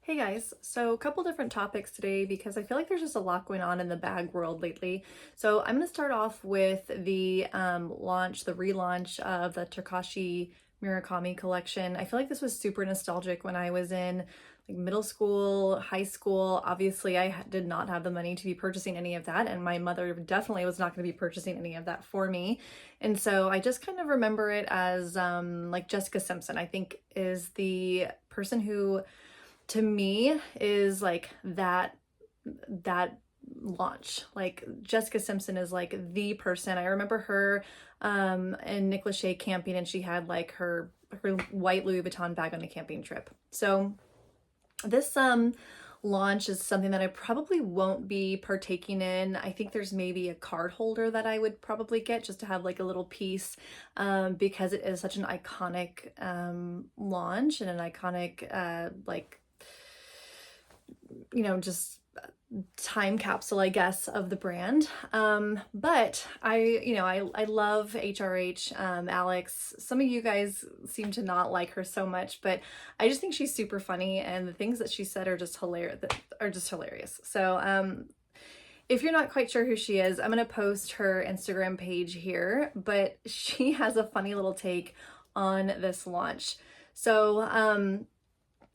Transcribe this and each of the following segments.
Hey guys, so a couple different topics today because I feel like there's just a lot going on in the bag world lately. So I'm going to start off with the the relaunch of the Takashi Murakami collection. I feel like this was super nostalgic when I was in like middle school, high school. Obviously, did not have the money to be purchasing any of that, and my mother definitely was not going to be purchasing any of that for me. And so I just kind of remember it as like Jessica Simpson, I think, is the person who to me is like that launch. Like Jessica Simpson is like the person. I remember her and Nick Lachey camping, and she had like her white Louis Vuitton bag on a camping trip. So this launch is something that I probably won't be partaking in. I think there's maybe a card holder that I would probably get just to have like a little piece, because it is such an iconic launch and an iconic just time capsule, I guess, of the brand. But I love HRH, Alex. Some of you guys seem to not like her so much, but I just think she's super funny, and the things that she said are just hilarious. So, if you're not quite sure who she is, I'm gonna post her Instagram page here, but she has a funny little take on this launch. So,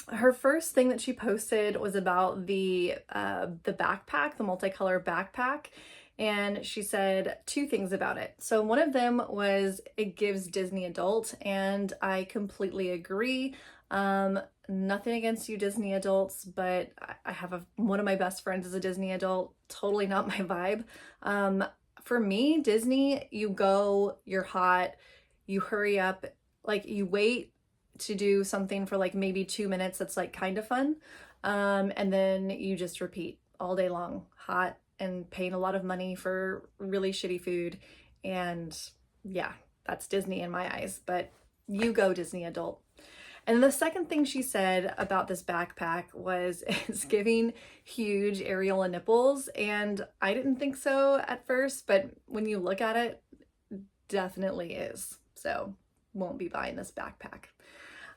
her first thing that she posted was about the backpack, the multicolor backpack, and she said two things about it. So one of them was it gives Disney adult, and I completely agree. Nothing against you Disney adults, but I have one of my best friends is a Disney adult. Totally not my vibe. For me, Disney, you go, you're hot, you hurry up, like you wait to do something for like maybe 2 minutes that's like kind of fun, and then you just repeat all day long, hot and paying a lot of money for really shitty food. And yeah, that's Disney in my eyes, but you go Disney adult. And the second thing she said about this backpack was it's giving huge areola nipples, and I didn't think so at first, but when you look at it, definitely is. So won't be buying this backpack.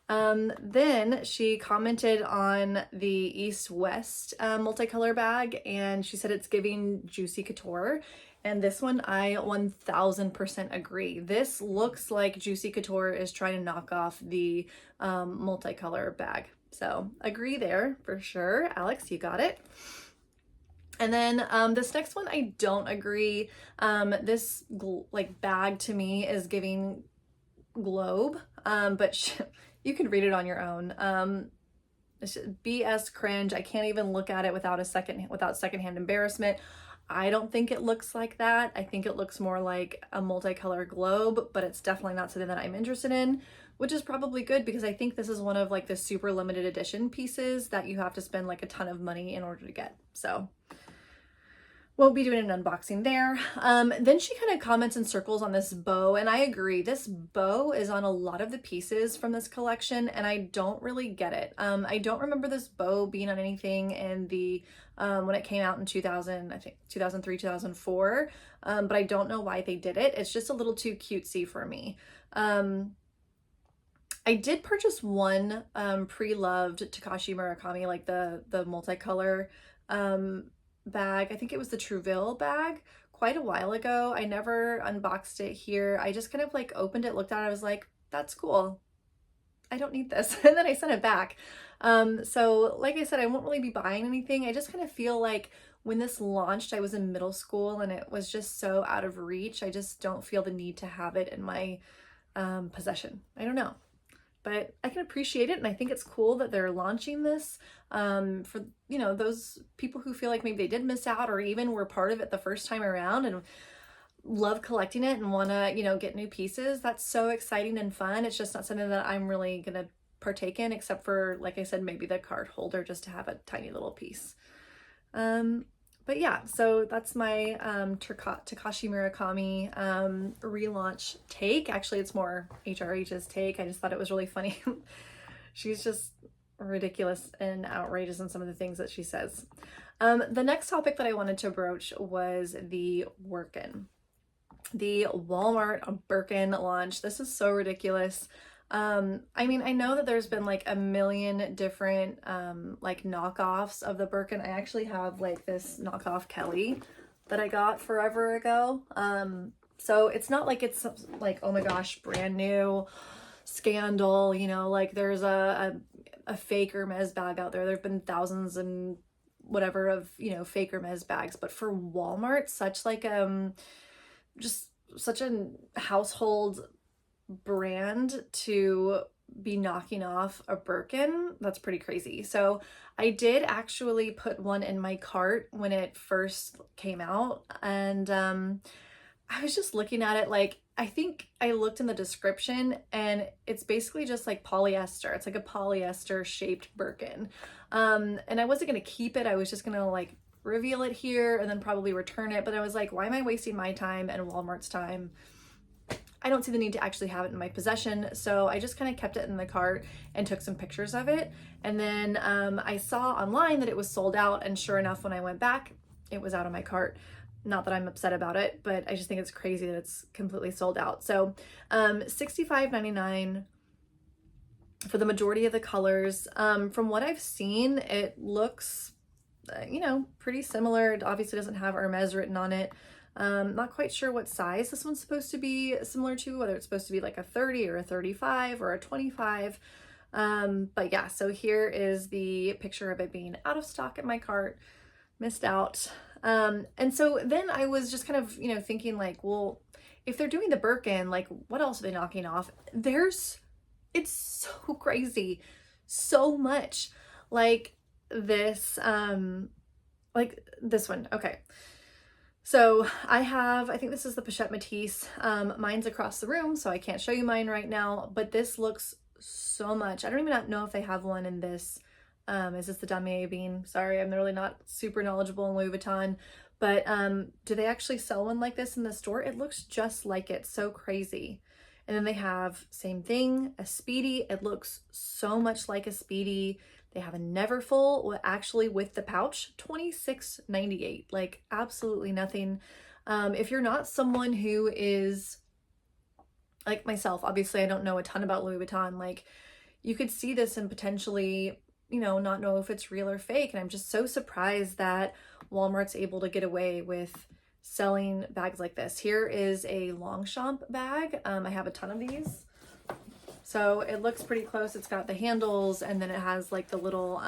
Then she commented on the East-West multicolor bag, and she said it's giving Juicy Couture. And this one, I 1000% agree. This looks like Juicy Couture is trying to knock off the multicolor bag. So agree there for sure. Alex, you got it. And then this next one, I don't agree. This bag to me is giving Globe, but you can read it on your own. It's just BS cringe. I can't even look at it without secondhand embarrassment. I don't think it looks like that. I think it looks more like a multicolor globe, but it's definitely not something that I'm interested in, which is probably good because I think this is one of like the super limited edition pieces that you have to spend like a ton of money in order to get. So won't be doing an unboxing there. Then she kind of comments in circles on this bow, and I agree. This bow is on a lot of the pieces from this collection, and I don't really get it. I don't remember this bow being on anything in the when it came out in 2000, I think 2003, 2004. But I don't know why they did it. It's just a little too cutesy for me. I did purchase one pre-loved Takashi Murakami, like the multicolor bag. I think it was the Trouville bag quite a while ago. I never unboxed it here. I just kind of like opened it, looked at it, I was like, that's cool. I don't need this. And then I sent it back. So like I said, I won't really be buying anything. I just kind of feel like when this launched, I was in middle school and it was just so out of reach. I just don't feel the need to have it in my possession. I don't know. But I can appreciate it, and I think it's cool that they're launching this for, those people who feel like maybe they did miss out or even were part of it the first time around and love collecting it and want to, get new pieces. That's so exciting and fun. It's just not something that I'm really going to partake in, except for, like I said, maybe the card holder just to have a tiny little piece. But yeah, so that's my Takashi Murakami relaunch take. Actually, it's more HRH's take. I just thought it was really funny. She's just ridiculous and outrageous in some of the things that she says. The next topic that I wanted to broach was the Wirkin. The Walmart Birkin launch. This is so ridiculous. I mean, I know that there's been like a million different like knockoffs of the Birkin. I actually have like this knockoff Kelly that I got forever ago. So it's not like it's like, oh my gosh, brand new scandal, you know, like there's a fake Hermes bag out there. There've been thousands and whatever of, you know, fake Hermes bags, but for Walmart, such like just such a household brand to be knocking off a Birkin, that's pretty crazy. So I did actually put one in my cart when it first came out, and I was just looking at it, like, I think I looked in the description and it's basically just like polyester. It's like a polyester shaped Birkin. And I wasn't gonna keep it. I was just gonna like reveal it here and then probably return it. But I was like, why am I wasting my time and Walmart's time? I don't see the need to actually have it in my possession. So I just kind of kept it in the cart and took some pictures of it. And then I saw online that it was sold out. And sure enough, when I went back, it was out of my cart. Not that I'm upset about it, but I just think it's crazy that it's completely sold out. So $65.99 for the majority of the colors. From what I've seen, it looks, you know, pretty similar. It obviously doesn't have Hermes written on it. Not quite sure what size this one's supposed to be similar to, whether it's supposed to be like a 30 or a 35 or a 25. But yeah, so here is the picture of it being out of stock in my cart. Missed out. And so then I was just kind of, you know, thinking like, well, if they're doing the Birkin, like what else are they knocking off? It's so crazy. So much like this one. Okay. So I think this is the Pochette Matisse. Mine's across the room, so I can't show you mine right now, but this looks so much. I don't even know if they have one in this. Is this the Damier Bean? Sorry, I'm really not super knowledgeable in Louis Vuitton, but do they actually sell one like this in the store? It looks just like it. So crazy. And then they have, same thing, a Speedy. It looks so much like a Speedy. They have a Neverfull, actually with the pouch, $26.98. Like absolutely nothing. If you're not someone who is like myself, obviously I don't know a ton about Louis Vuitton, like you could see this and potentially, you know, not know if it's real or fake. And I'm just so surprised that Walmart's able to get away with selling bags like this. Here is a Longchamp bag. I have a ton of these. So it looks pretty close. It's got the handles and then it has like the little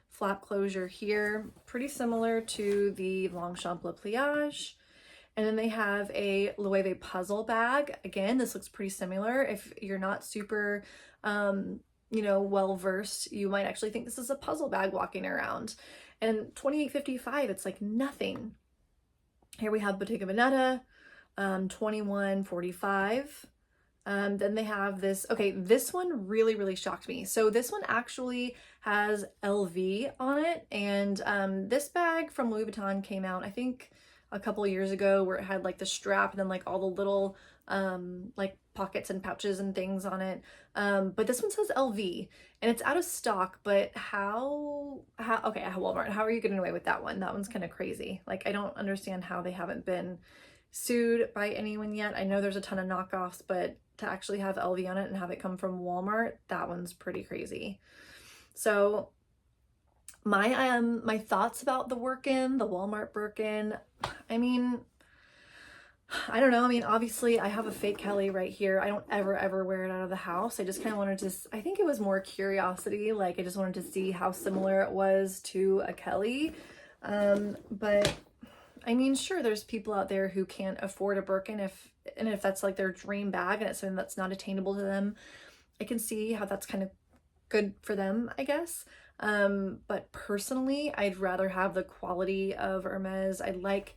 flap closure here. Pretty similar to the Longchamp Le Pliage. And then they have a Loewe puzzle bag. Again, this looks pretty similar. If you're not super, you know, well-versed, you might actually think this is a puzzle bag walking around. And $28.55, it's like nothing. Here we have Bottega Veneta, $21.45. Then they have this, okay, this one really, really shocked me. So this one actually has LV on it. And this bag from Louis Vuitton came out, I think, a couple of years ago, where it had like the strap and then like all the little like pockets and pouches and things on it. But this one says LV and it's out of stock, but okay, Walmart, how are you getting away with that one? That one's kind of crazy. Like, I don't understand how they haven't been sued by anyone yet. I know there's a ton of knockoffs, but to actually have LV on it and have it come from Walmart, that one's pretty crazy. So my thoughts about the Wirkin, the Walmart Birkin, I mean, I don't know. I mean, obviously I have a fake Kelly right here. I don't ever wear it out of the house. I just kind of wanted to, I think it was more curiosity. Like I just wanted to see how similar it was to a Kelly. But I mean, sure, there's people out there who can't afford a Birkin if that's like their dream bag and it's something that's not attainable to them. I can see how that's kind of good for them, I guess. But personally, I'd rather have the quality of Hermes. I like,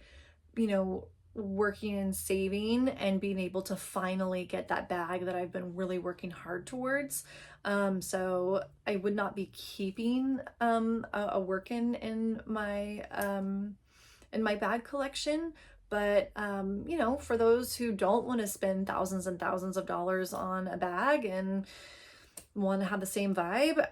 you know, working and saving and being able to finally get that bag that I've been really working hard towards. So I would not be keeping a Wirkin in my bag collection. But you know, for those who don't want to spend thousands and thousands of dollars on a bag and want to have the same vibe,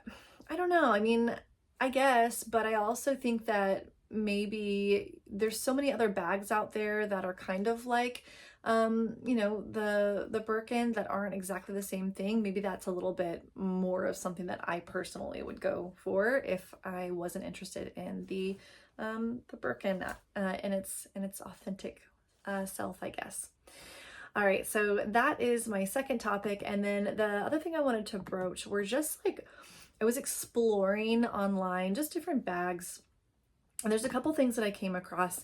I don't know. I mean, I guess, but I also think that maybe there's so many other bags out there that are kind of like you know, the Birkin that aren't exactly the same thing. Maybe that's a little bit more of something that I personally would go for if I wasn't interested in the Birkin in its authentic self, I guess. All right, so that is my second topic. And then the other thing I wanted to broach were just like, I was exploring online, just different bags. And there's a couple things that I came across.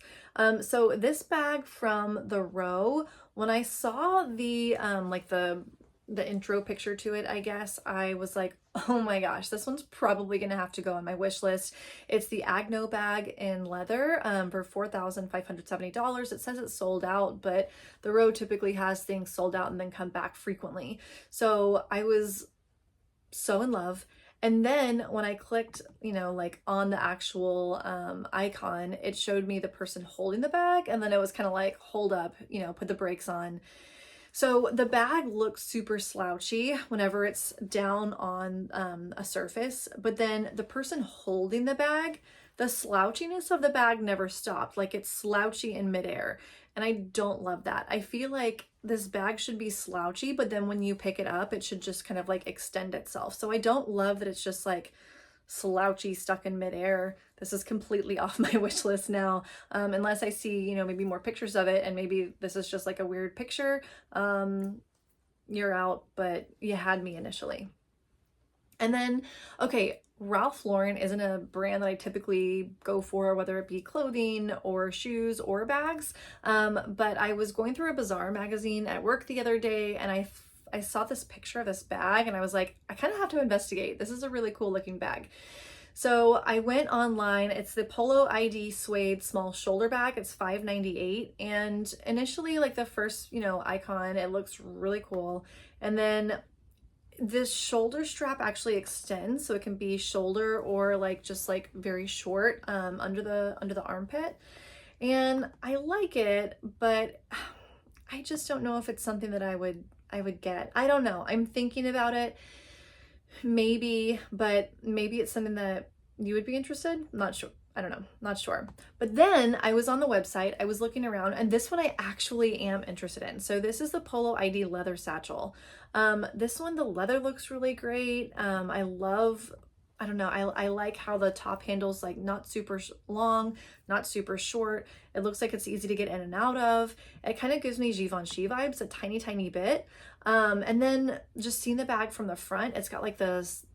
So this bag from the Row, when I saw the like the intro picture to it, I guess, I was like, oh my gosh, this one's probably gonna have to go on my wish list. It's the Agno bag in leather for $4,570. It says it's sold out, but the Row typically has things sold out and then come back frequently. So I was so in love. And then when I clicked, you know, like on the actual icon, it showed me the person holding the bag, and then it was kind of like, hold up, you know, put the brakes on. So the bag looks super slouchy whenever it's down on a surface, but then the person holding the bag, the slouchiness of the bag never stopped. Like it's slouchy in midair. And I don't love that. I feel like this bag should be slouchy, but then when you pick it up, it should just kind of like extend itself. So I don't love that it's just like slouchy stuck in midair. This is completely off my wish list now, unless I see, you know, maybe more pictures of it and maybe this is just like a weird picture. You're out, but you had me initially. And then, okay, Ralph Lauren isn't a brand that I typically go for, whether it be clothing or shoes or bags. But I was going through a Bazaar magazine at work the other day, and I saw this picture of this bag, and I was like, I kind of have to investigate. This is a really cool looking bag. So I went online. It's the Polo ID suede small shoulder bag. It's $5.98. And initially, like the first, you know, icon, it looks really cool. And then this shoulder strap actually extends, so it can be shoulder or like just like very short under the armpit. And I like it, but I just don't know if it's something that I would get. I don't know. I'm thinking about it. Maybe, but maybe it's something that you would be interested. I'm not sure. I don't know, not sure. But then I was on the website, I was looking around, and this one I actually am interested in. So this is the Polo ID leather satchel. This one, the leather looks really great. I love, I don't know, I like how the top handle's like not super long, not super short. It looks like it's easy to get in and out of. It kind of gives me Givenchy vibes a tiny, tiny bit. And then just seeing the bag from the front, it's got like this,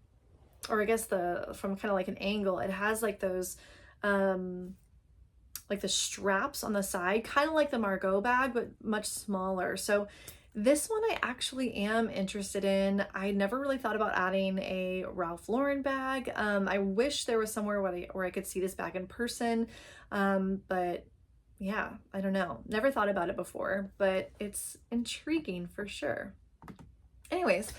or I guess from kind of like an angle, it has like those, like the straps on the side, kind of like the Margot bag, but much smaller. So this one I actually am interested in. I never really thought about adding a Ralph Lauren bag. I wish there was somewhere where I could see this bag in person. But yeah, I don't know. Never thought about it before, but it's intriguing for sure. Anyways,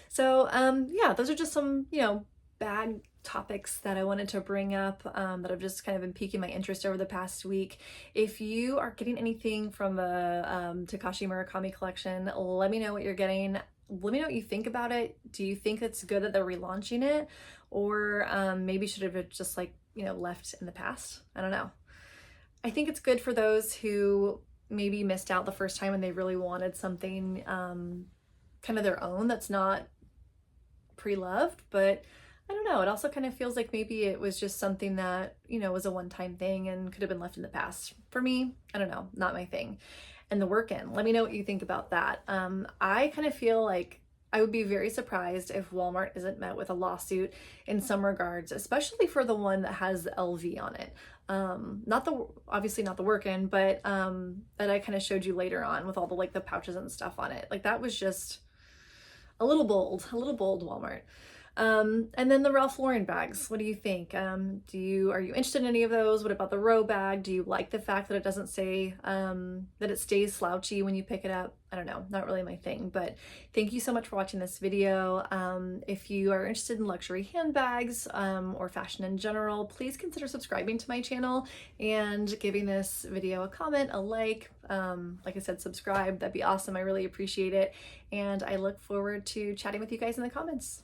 so yeah, those are just some, you know, bag topics that I wanted to bring up that have just kind of been piquing my interest over the past week. If you are getting anything from the Takashi Murakami collection, let me know what you're getting. Let me know what you think about it. Do you think it's good that they're relaunching it? Or maybe should have just like, you know, left in the past? I don't know. I think it's good for those who maybe missed out the first time and they really wanted something kind of their own that's not pre-loved, but I don't know. It also kind of feels like maybe it was just something that, you know, was a one-time thing and could have been left in the past. For me, I don't know, not my thing. And the Wirkin, let me know what you think about that. I kind of feel like I would be very surprised if Walmart isn't met with a lawsuit in some regards, especially for the one that has LV on it. Obviously not the Wirkin, but that I kind of showed you later on with all the like the pouches and stuff on it. Like that was just a little bold, Walmart. And then the Ralph Lauren bags. What do you think? Are you interested in any of those? What about the Row bag? Do you like the fact that it doesn't say, that it stays slouchy when you pick it up? I don't know, not really my thing, but thank you so much for watching this video. If you are interested in luxury handbags, or fashion in general, please consider subscribing to my channel and giving this video a comment, a like I said, subscribe. That'd be awesome. I really appreciate it. And I look forward to chatting with you guys in the comments.